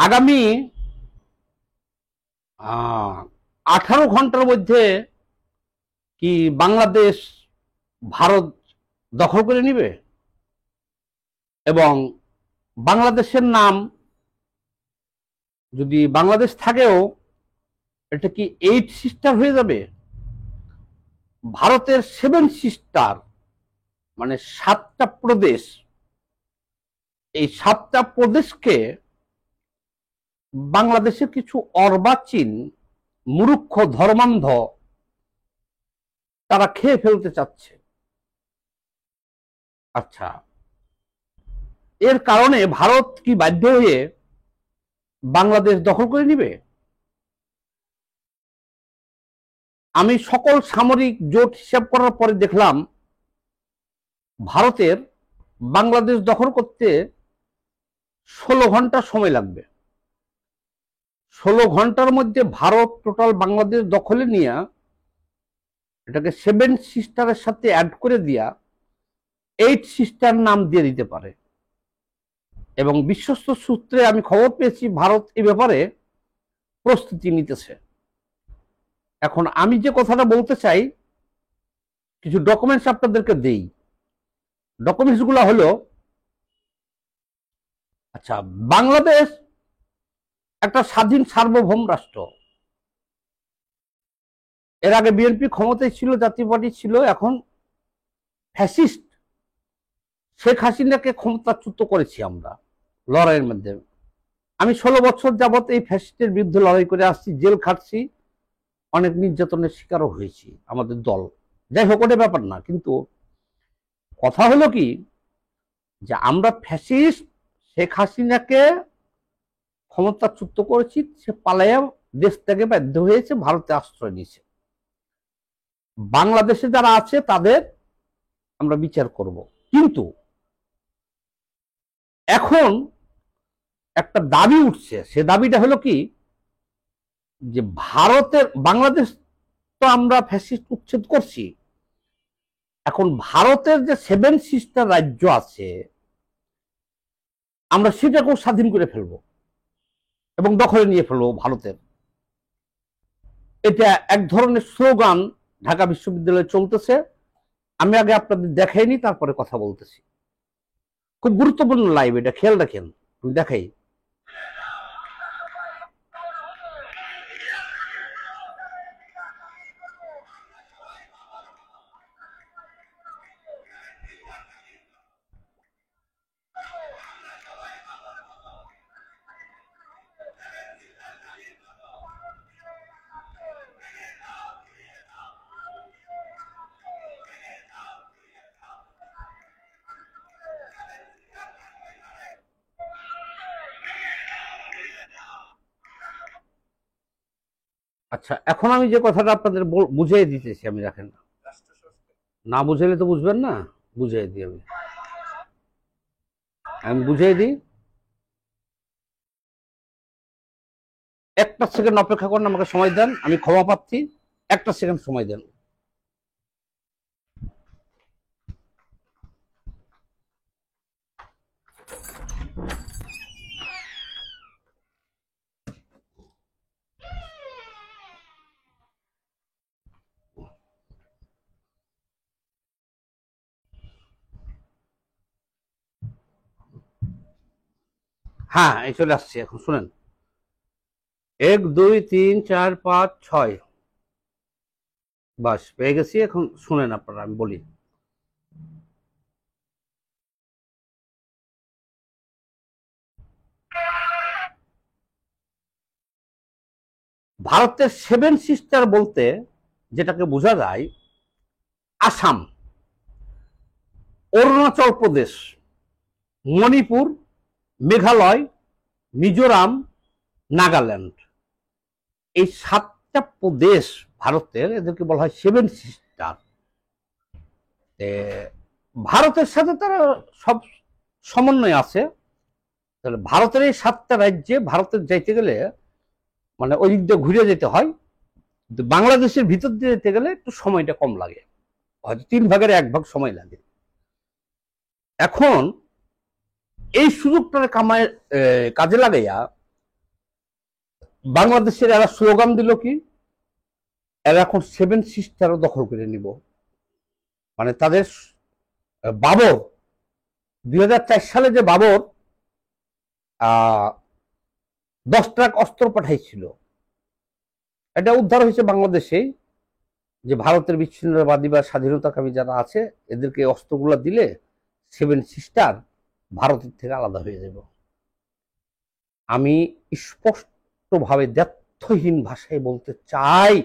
আগামী 18 ঘন্টার মধ্যে কি বাংলাদেশ ভারত দখল করে নিবে এবং বাংলাদেশের নাম যদি বাংলাদেশ থাকেও এটা কি 8 সিস্টার হয়ে যাবে? ভারতের 7 সিস্টার মানে 7টা প্রদেশ, এই 7টা প্রদেশকে বাংলাদেশের কিছু অর্বাচীন মূর্খ ধর্মান্ধ তারা খেয়ে ফেলতে চাচ্ছে। আচ্ছা, এর কারণে ভারত কি বাধ্য হয়ে বাংলাদেশ দখল করে নিবে? আমি সকল সামরিক জোট হিসাব করার পরে দেখলাম ভারতের বাংলাদেশ দখল করতে 16 ঘন্টা সময় লাগবে। 16 ঘন্টার মধ্যে ভারত টোটাল বাংলাদেশ দখলে নিয়ে এটাকে 7 সিস্টারের সাথে অ্যাড করে দিয়া 8 সিস্টার নাম দিয়ে দিতে পারে। এবং বিশ্বস্ত সূত্রে আমি খবর পেয়েছি ভারত এই ব্যাপারে প্রস্তুতি নিতেছে। এখন আমি যে কথাটা বলতে চাই, কিছু ডকুমেন্টস আপনাদেরকে দেই। ডকুমেন্টস গুলো হলো, আচ্ছা, বাংলাদেশ একটা স্বাধীন সার্বভৌম রাষ্ট্র। এর আগে বিএনপি ক্ষমতায় ছিল, জাতীয় পার্টি ছিল, এখন ফ্যাসিস্ট শেখ হাসিনাকে ক্ষমতাচ্যুত করেছি আমরা লড়াইয়ের মধ্যে। আমি 16 বছর যাবৎ এই ফ্যাসিস্টের বিরুদ্ধে লড়াই করে আসছি, জেল খাটছি, অনেক নির্যাতনের শিকারও হয়েছি আমাদের দল। যাই হোক, ওটা ব্যাপার না, কিন্তু কথা হলো কি যে আমরা ফ্যাসিস্ট শেখ হাসিনাকে ক্ষমতাচ্যুত করেছি, সে পালাইয়া দেশ থেকে বাধ্য হয়েছে, ভারতে আশ্রয় নিয়েছে। বাংলাদেশে যারা আছে তাদের আমরা বিচার করব। কিন্তু এখন একটা দাবি উঠছে, সে দাবিটা হলো কি যে ভারতের, বাংলাদেশ তো আমরা ফ্যাসিস্ট উচ্ছেদ করছি, এখন ভারতের যে 7 সিস্টার রাজ্য আছে আমরা সেটাকেও স্বাধীন করে ফেলবো এবং দখলে নিয়ে ফেলবো ভারতের। এটা এক ধরনের স্লোগান ঢাকা বিশ্ববিদ্যালয়ে চলতেছে। আমি আগে আপনাদের দেখাইনি, তারপরে কথা বলতেছি। খুব গুরুত্বপূর্ণ লাইভ, এটা খেয়াল রাখেন, দেখাই। আচ্ছা, এখন আমি যে কথাটা আপনাদের বুঝিয়ে দিতেছি, আমি রাখেন না, বুঝাইলে তো বুঝবেন না, বুঝিয়ে দিই। আমি বুঝিয়ে দিই, 1টা সেকেন্ড অপেক্ষা করেন, আমাকে সময় দেন, আমি ক্ষমা পাচ্ছি, 1টা সেকেন্ড সময় দেন। হ্যাঁ, এই চলে আসছি, এখন শুনেন। 1 2 3 4 5 6, বাস পেয়ে গেছি। এখন শুনেন আপনারা, আমি বলি। ভারতের 7 সিস্টার বলতে যেটাকে বোঝা যায়, আসাম, অরুণাচল প্রদেশ, মণিপুর, মেঘালয়, মিজোরাম, নাগাল্যান্ড, এই 7টা প্রদেশ ভারতের, এদেরকে বলা হয় 7 সিস্টার। ভারতের সাথে তারা সব সমন্বয় আছে। তাহলে ভারতের এই 7টা রাজ্যে ভারতের যাইতে গেলে মানে ওই দিক দিয়ে ঘুরে যেতে হয়, কিন্তু বাংলাদেশের ভিতর দিয়ে যেতে গেলে একটু সময়টা কম লাগে, হয়তো 3 ভাগের 1 ভাগ সময় লাগে। এখন এই সুযোগটা কাজে লাগাইয়া বাংলাদেশের এরা স্লোগান দিল কি, এরা এখন 7 সিস্টারও দখল করে নিব। মানে তাদের বাবর 2004 সালে যে বাবর 10 ট্রাক অস্ত্র পাঠাইছিল, এটা উদ্ধার হয়েছে বাংলাদেশে। যে ভারতের বিচ্ছিন্নতাবাদী বা স্বাধীনতাকামী যারা আছে, এদেরকে অস্ত্রগুলো দিলে 7 সিস্টার ভারতের থেকে আলাদা হয়ে যাব। আমি স্পষ্টভাবে দ্ব্যর্থহীন ভাষায় বলতে চাই,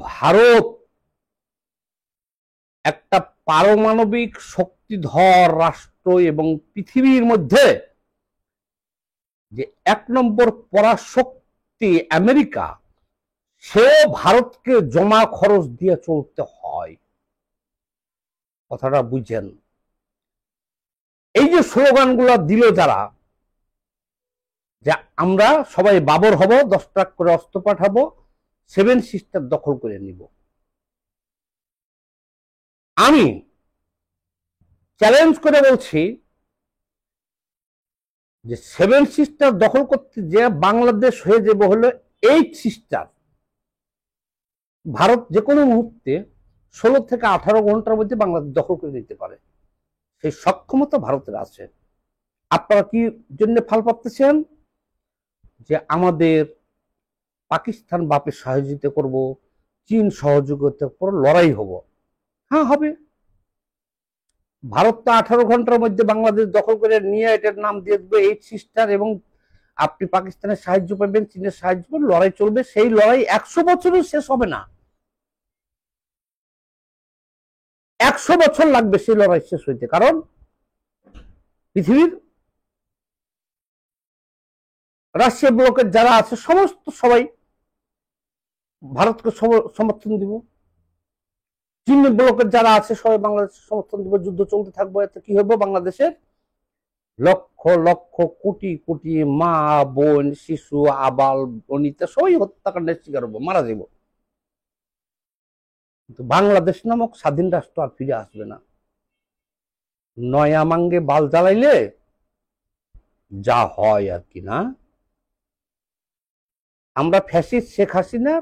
ভারত একটা পারমাণবিক শক্তিধর রাষ্ট্র এবং পৃথিবীর মধ্যে যে 1 নম্বর পরাশক্তি আমেরিকা, সে ভারতকে জমা খরচ দিয়ে চলতে হয়। কথাটা বুঝেন। এই যে স্লোগানগুলো দিল যারা, যে আমরা সবাই বাবর হব, 10 ট্রাক করে অস্ত্র পাঠাবো, 7 সিস্টার দখল করে নিব, আমি চ্যালেঞ্জ করে বলছি যে 7 সিস্টার দখল করতে যে বাংলাদেশ হয়ে যাবে হলো 8 সিস্টার। ভারত যে কোনো মুহূর্তে 16 থেকে 18 ঘন্টার মধ্যে বাংলাদেশ দখল করে নিতে পারে, সেই সক্ষমতা ভারতের আছে। আপনারা কি জন্য ফাল পাচ্ছেন যে আমাদের পাকিস্তান বাপে সহযোগিতা করব, চীন সহযোগিতার পর লড়াই হব? হ্যাঁ, হবে। ভারত তো 18 ঘন্টার মধ্যে বাংলাদেশ দখল করে নিয়ে এটার নাম দিয়ে দেবে 8 সিস্টার, এবং আপনি পাকিস্তানের সাহায্য পাবেন, চীনের সাহায্য পাবেন, লড়াই চলবে। সেই লড়াই 100 বছরও শেষ হবে না, 100 বছর লাগবে সেই লড়াই শেষ হইতে। কারণ পৃথিবীর রাশিয়া ব্লকের যারা আছে সমস্ত সবাই ভারতকে সমর্থন দিব, চীন ব্লকের যারা আছে সবাই বাংলাদেশের সমর্থন দিব, যুদ্ধ চলতে থাকবে। এতে কি হবে, বাংলাদেশের লক্ষ লক্ষ কোটি কোটি মা বোন শিশু আবাল বনিতা সবাই হত্যাকাণ্ডের শিকার হবো, মারা যাব। কিন্তু বাংলাদেশ নামক স্বাধীন রাষ্ট্র আর ফিরে আসবে না। নয়া মাঙ্গে বাল জ্বালাইলে যা হয় আর কি না। আমরা ফ্যাসিস্ট শেখ হাসিনা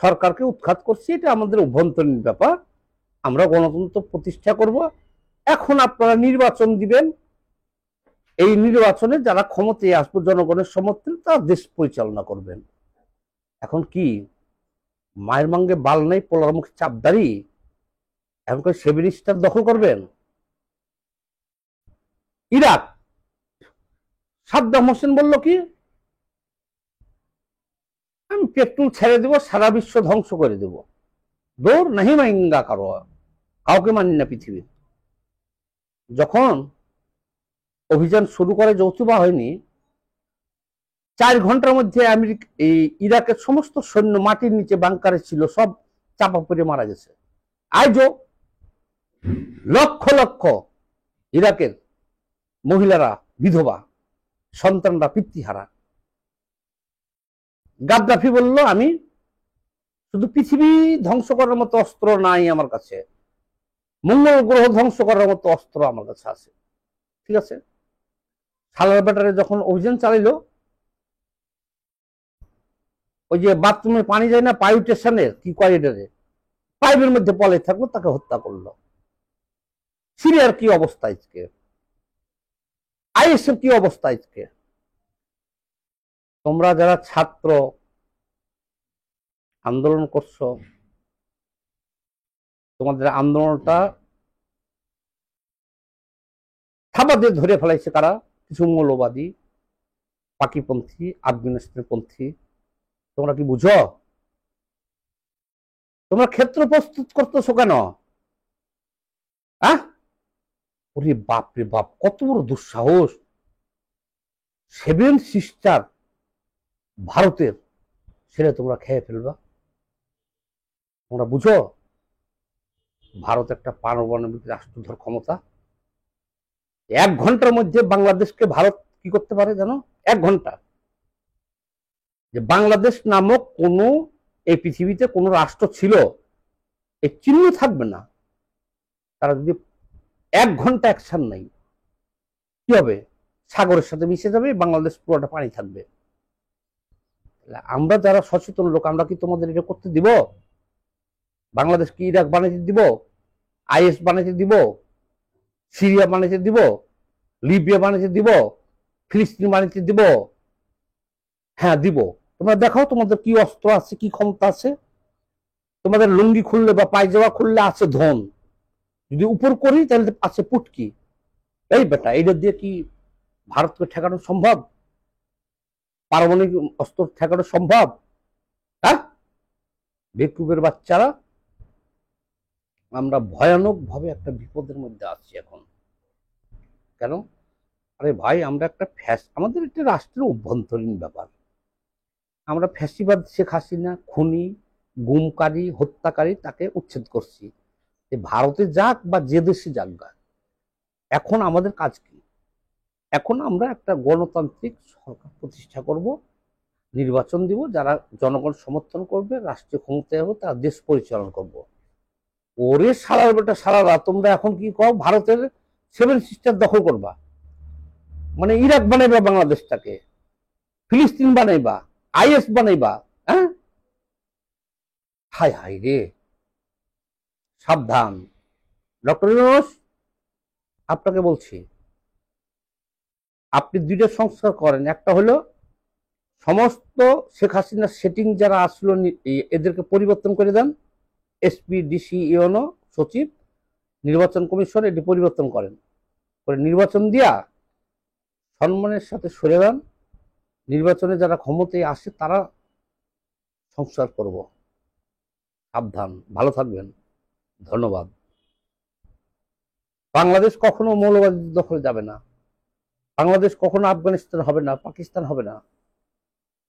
সরকারকে উৎখাত করছি, এটা আমাদের অভ্যন্তরীণ ব্যাপার। আমরা গণতন্ত্র প্রতিষ্ঠা করব। এখন আপনারা নির্বাচন দিবেন, এই নির্বাচনে যারা ক্ষমতায় আসবে জনগণের সমর্থন, তারা দেশ পরিচালনা করবেন। এখন কি মায়ের মাঙ্গে বাল নাই, পোলার মুখে চাপদারি, এখন 7 স্টার দখল করবেন? ইরাক সাদ্দাম হোসেন বলল কি, আমি পেট্রোল ছেড়ে দেব, সারা বিশ্ব ধ্বংস করে দেব, দৌড় নাহি মাইঙ্গা কারো, কাউকে মানি না পৃথিবীর। যখন অভিযান শুরু করে যৌথ বাহিনী, 4 ঘন্টার মধ্যে ইরাকের সমস্ত সৈন্য মাটির নিচে বাংকারে ছিল, সব চাপা পড়ে মারা গেছে। আজও লক্ষ লক্ষ ইরাকের মহিলারা বিধবা, সন্তানরা পিতৃহারা। গাদ্দাফি বলল, আমি শুধু পৃথিবী ধ্বংস করার মতো অস্ত্র নাই আমার কাছে, মঙ্গল গ্রহ ধ্বংস করার মতো অস্ত্র আমার কাছে আছে। ঠিক আছে, সালার ব্যাটারে যখন অভিযান চালাইল, ওই যে বাথরুমে পানি যায় না, পাইপ স্টেশনের কি করিডোরে, পাইপের মধ্যে পলে থাকলো, তাকে হত্যা করলো। সিরিয়ার কি অবস্থা আজকে, আইএসের কি অবস্থা আজকে। তোমরা যারা ছাত্র আন্দোলন করছো, তোমাদের আন্দোলনটা থাবা দিয়ে ধরে ফেলাইছে কারা? কিছু মৌলবাদী, পাকিপন্থী, আফগানিস্তানের পন্থী। তোমরা কি বুঝো? তোমরা ক্ষেত্র প্রস্তুত করতেছো কেন? ওরে বাপ রে বাপ, কত বড় দুঃসাহস! 7 সিস্টার ভারতের, সেটা তোমরা খেয়ে ফেলবা। তোমরা বুঝো ভারত একটা পারমাণবিক রাষ্ট্রধর ক্ষমতা। 1 ঘন্টার মধ্যে বাংলাদেশকে ভারত কি করতে পারে জানো? 1 ঘন্টা। যে বাংলাদেশ নামক কোন এই পৃথিবীতে কোন রাষ্ট্র ছিল, এই চিহ্ন থাকবে না। তারা যদি 1 ঘন্টা অ্যাকশন নাই, কি হবে? সাগরের সাথে মিশে যাবে, বাংলাদেশ পুরোটা পানি থাকবে। আমরা যারা সচেতন লোক, আমরা কি তোমাদের এটা করতে দিব? বাংলাদেশ কি ইরাক বানাইতে দিব? আইএস বানাইতে দিব? সিরিয়া বানাইতে দিব? লিবিয়া বানাইতে দিব? ফিলিস্তিন বানাইতে দিব? হ্যাঁ দিব। তোমরা দেখাও তোমাদের কি অস্ত্র আছে, কি ক্ষমতা আছে। তোমাদের লুঙ্গি খুললে বা পায়জামা খুললে আছে ধন, যদি উপর করি তাহলে আছে পুটকি। এই বেটা, এইটা দিয়ে কি ভারতকে ঠেকানো সম্ভব? পারমাণবিক অস্ত্র ঠেকানো সম্ভব? হ্যাঁ, বেকুবের বাচ্চারা। আমরা ভয়ানক ভাবে একটা বিপদের মধ্যে আছি এখন। কেন? আরে ভাই, আমরা একটা আমাদের একটা রাষ্ট্রের অভ্যন্তরীণ ব্যাপার। আমরা ফ্যাসিবাদ শেখ হাসিনা খুনি, গুমকারী, হত্যাকারী তাকে উচ্ছেদ করছি। ভারতে যাক বা যে দেশে যাক, এখন আমাদের কাজ কি? এখন আমরা একটা গণতান্ত্রিক সরকার প্রতিষ্ঠা করব, নির্বাচন দিব, যারা জনগণ সমর্থন করবে, রাষ্ট্রীয় ক্ষমতায় হবে, তারা দেশ পরিচালনা করব। ওরে সারার বেটা সারারা, তোমরা এখন কি কও? ভারতের 7 সিস্টার দখল করবা, মানে ইরাক বানাইবা বাংলাদেশটাকে, ফিলিস্তিন বানাইবা, আইএস বানাইবা। হ্যাঁ, হাই হাই রে, সাবধান। ডক্টর ইউনূস, আপনাকে বলছি, আপনি 2টা সংস্কার করেন। একটা হলো সমস্ত শেখ হাসিনার সেটিং যারা আসলো এদেরকে পরিবর্তন করে দেন, এসপি, ডিসি, ইউনো, সচিব, নির্বাচন কমিশন, এটি পরিবর্তন করেন, করে নির্বাচন দিয়া সম্মানের সাথে সরে যান। নির্বাচনে যারা ক্ষমতায় আসে তারা সংস্কার করব। সাবধান, ভালো থাকবেন, ধন্যবাদ। বাংলাদেশ কখনো মৌলবাদী দখলে যাবে না, বাংলাদেশ কখনো আফগানিস্তান হবে না, পাকিস্তান হবে না,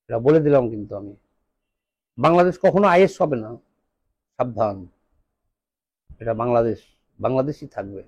এটা বলে দিলাম কিন্তু আমি। বাংলাদেশ কখনো আইএস হবে না, সাবধান। এটা বাংলাদেশ, বাংলাদেশই থাকবে।